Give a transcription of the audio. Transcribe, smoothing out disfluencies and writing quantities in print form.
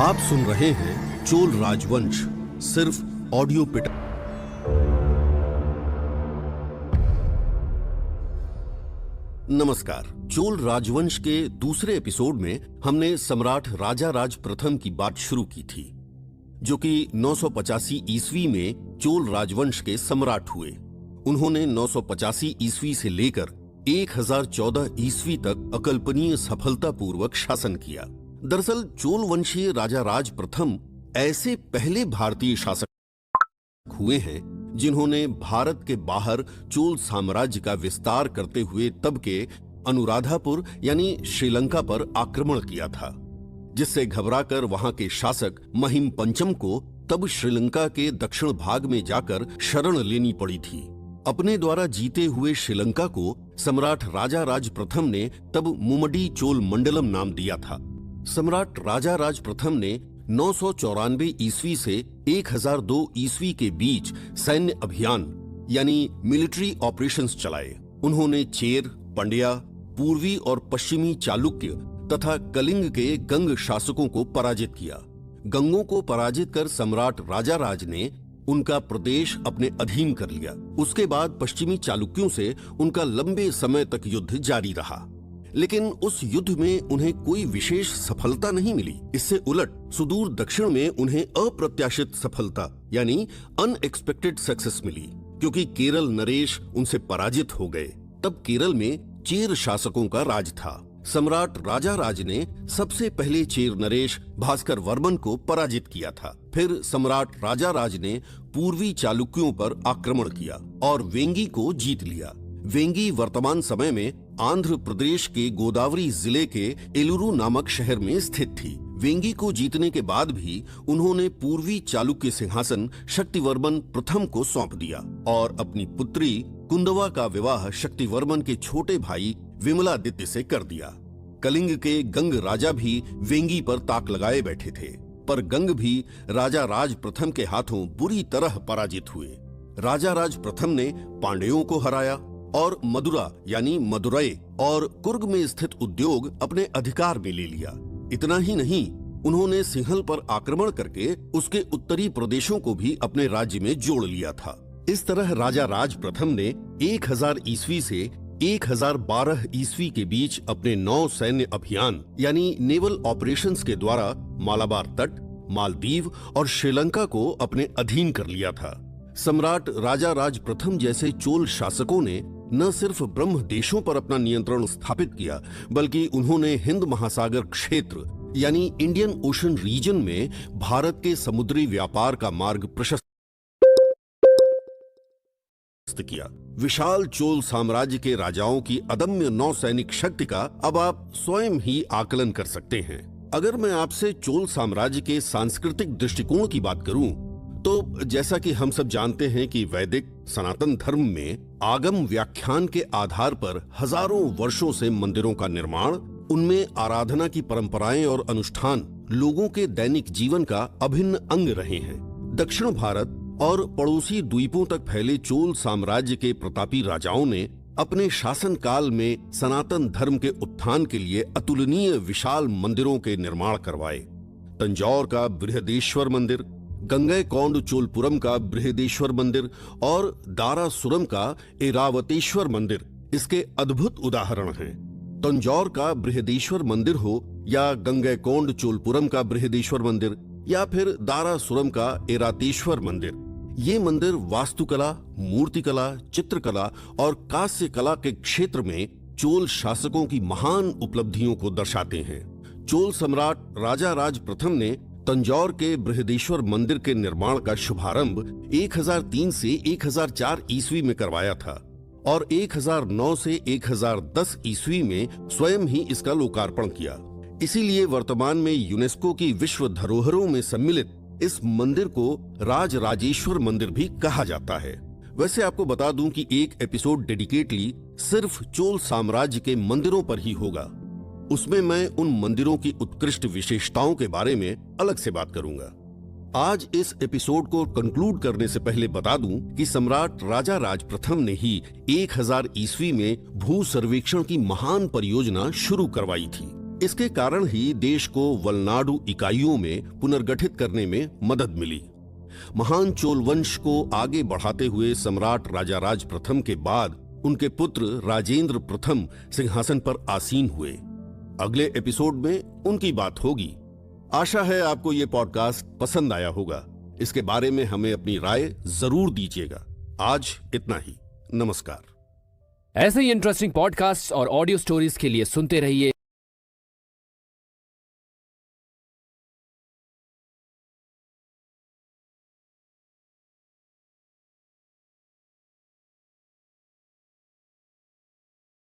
आप सुन रहे हैं चोल राजवंश सिर्फ ऑडियो पिट। नमस्कार। चोल राजवंश के दूसरे एपिसोड में हमने सम्राट राजा राज प्रथम की बात शुरू की थी, जो कि 985 ईस्वी में चोल राजवंश के सम्राट हुए। उन्होंने 985 ईस्वी से लेकर 1014 ईस्वी तक अकल्पनीय सफलतापूर्वक शासन किया। दरअसल चोल वंशीय राजा राज प्रथम ऐसे पहले भारतीय शासक हुए हैं जिन्होंने भारत के बाहर चोल साम्राज्य का विस्तार करते हुए तब के अनुराधापुर यानी श्रीलंका पर आक्रमण किया था, जिससे घबराकर वहां के शासक महिम पंचम को तब श्रीलंका के दक्षिण भाग में जाकर शरण लेनी पड़ी थी। अपने द्वारा जीते हुए श्रीलंका को सम्राट राजा राज प्रथम ने तब मुमडी चोल मंडलम नाम दिया था। सम्राट राजा राज प्रथम ने 994 ईस्वी से 1002 ईस्वी के बीच सैन्य अभियान यानी मिलिट्री ऑपरेशंस चलाए। उन्होंने चेर, पंड्या, पूर्वी और पश्चिमी चालुक्य तथा कलिंग के गंग शासकों को पराजित किया। गंगों को पराजित कर सम्राट राजा राज ने उनका प्रदेश अपने अधीन कर लिया। उसके बाद पश्चिमी चालुक्यों से उनका लंबे समय तक युद्ध जारी रहा, लेकिन उस युद्ध में उन्हें कोई विशेष सफलता नहीं मिली। इससे उलट सुदूर दक्षिण में उन्हें अप्रत्याशित सफलता यानी अनएक्सपेक्टेड सक्सेस मिली, क्योंकि केरल नरेश उनसे पराजित हो गए। तब केरल में चेर शासकों का राज था। सम्राट राजा राज ने सबसे पहले चेर नरेश भास्कर वर्मन को पराजित किया था। फिर सम्राट राजा राज ने पूर्वी चालुक्यों पर आक्रमण किया और वेंगी को जीत लिया। वेंगी वर्तमान समय में आंध्र प्रदेश के गोदावरी जिले के एलुरु नामक शहर में स्थित थी। वेंगी को जीतने के बाद भी उन्होंने पूर्वी चालुक्य सिंहासन शक्तिवर्मन प्रथम को सौंप दिया और अपनी पुत्री कुंदवा का विवाह शक्तिवर्मन के छोटे भाई विमलादित्य से कर दिया। कलिंग के गंग राजा भी वेंगी पर ताक लगाए बैठे थे, पर गंग भी राजा राज प्रथम के हाथों बुरी तरह पराजित हुए। राजा राज प्रथम ने पांड्यों को हराया और मदुरा यानी मदुरै और कुर्ग में स्थित उद्योग अपने अधिकार में ले लिया। इतना ही नहीं, उन्होंने सिंहल पर आक्रमण करके उसके उत्तरी प्रदेशों को भी अपने राज्य में जोड़ लिया था। इस तरह राजा राज प्रथम ने 1000 ईस्वी से 1012 ईस्वी के बीच अपने 9 सैन्य अभियान यानी नेवल ऑपरेशंस के द्वारा मालाबार तट, मालदीव और श्रीलंका को अपने अधीन कर लिया था। सम्राट राजा राज प्रथम जैसे चोल शासकों ने न सिर्फ ब्रह्म देशों पर अपना नियंत्रण स्थापित किया, बल्कि उन्होंने हिंद महासागर क्षेत्र यानी इंडियन ओशन रीजन में भारत के समुद्री व्यापार का मार्ग प्रशस्त किया। विशाल चोल साम्राज्य के राजाओं की अदम्य नौसैनिक शक्ति का अब आप स्वयं ही आकलन कर सकते हैं। अगर मैं आपसे चोल साम्राज्य के सांस्कृतिक दृष्टिकोण की बात करूं, तो जैसा कि हम सब जानते हैं कि वैदिक सनातन धर्म में आगम व्याख्यान के आधार पर हजारों वर्षों से मंदिरों का निर्माण, उनमें आराधना की परंपराएं और अनुष्ठान लोगों के दैनिक जीवन का अभिन्न अंग रहे हैं। दक्षिण भारत और पड़ोसी द्वीपों तक फैले चोल साम्राज्य के प्रतापी राजाओं ने अपने शासन काल में सनातन धर्म के उत्थान के लिए अतुलनीय विशाल मंदिरों के निर्माण करवाए। तंजौर का बृहदेश्वर मंदिर, गंगैकोंड चोलपुरम का बृहदेश्वर मंदिर और दारासुरम का ऐरावतेश्वर मंदिर इसके अद्भुत उदाहरण हैं। तंजौर का बृहदेश्वर मंदिर हो या गंगैकोंड चोलपुरम का बृहदेश्वर मंदिर या फिर दारासुरम का ऐरावतेश्वर मंदिर, ये मंदिर वास्तुकला, मूर्तिकला, चित्रकला और कांस्य कला के क्षेत्र में चोल शासकों की महान उपलब्धियों को दर्शाते हैं। चोल सम्राट राजा राज प्रथम ने तंजौर के बृहदेश्वर मंदिर के निर्माण का शुभारंभ 1003 से 1004 ईस्वी में करवाया था और 1009 से 1010 ईस्वी में स्वयं ही इसका लोकार्पण किया। इसीलिए वर्तमान में यूनेस्को की विश्व धरोहरों में सम्मिलित इस मंदिर को राज राजेश्वर मंदिर भी कहा जाता है। वैसे आपको बता दूं कि एक एपिसोड डेडिकेटली सिर्फ चोल साम्राज्य के मंदिरों पर ही होगा। उसमें मैं उन मंदिरों की उत्कृष्ट विशेषताओं के बारे में अलग से बात करूंगा। आज इस एपिसोड को कंक्लूड करने से पहले बता दूं कि सम्राट राजा राज प्रथम ने ही 1000 ईस्वी में भू सर्वेक्षण की महान परियोजना शुरू करवाई थी। इसके कारण ही देश को वलनाडु इकाइयों में पुनर्गठित करने में मदद मिली। महान चोल वंश को आगे बढ़ाते हुए सम्राट राजाराज प्रथम के बाद उनके पुत्र राजेंद्र प्रथम सिंहासन पर आसीन हुए। अगले एपिसोड में उनकी बात होगी। आशा है आपको ये पॉडकास्ट पसंद आया होगा। इसके बारे में हमें अपनी राय जरूर दीजिएगा। आज इतना ही। नमस्कार। ऐसे ही इंटरेस्टिंग पॉडकास्ट और ऑडियो स्टोरीज के लिए सुनते रहिए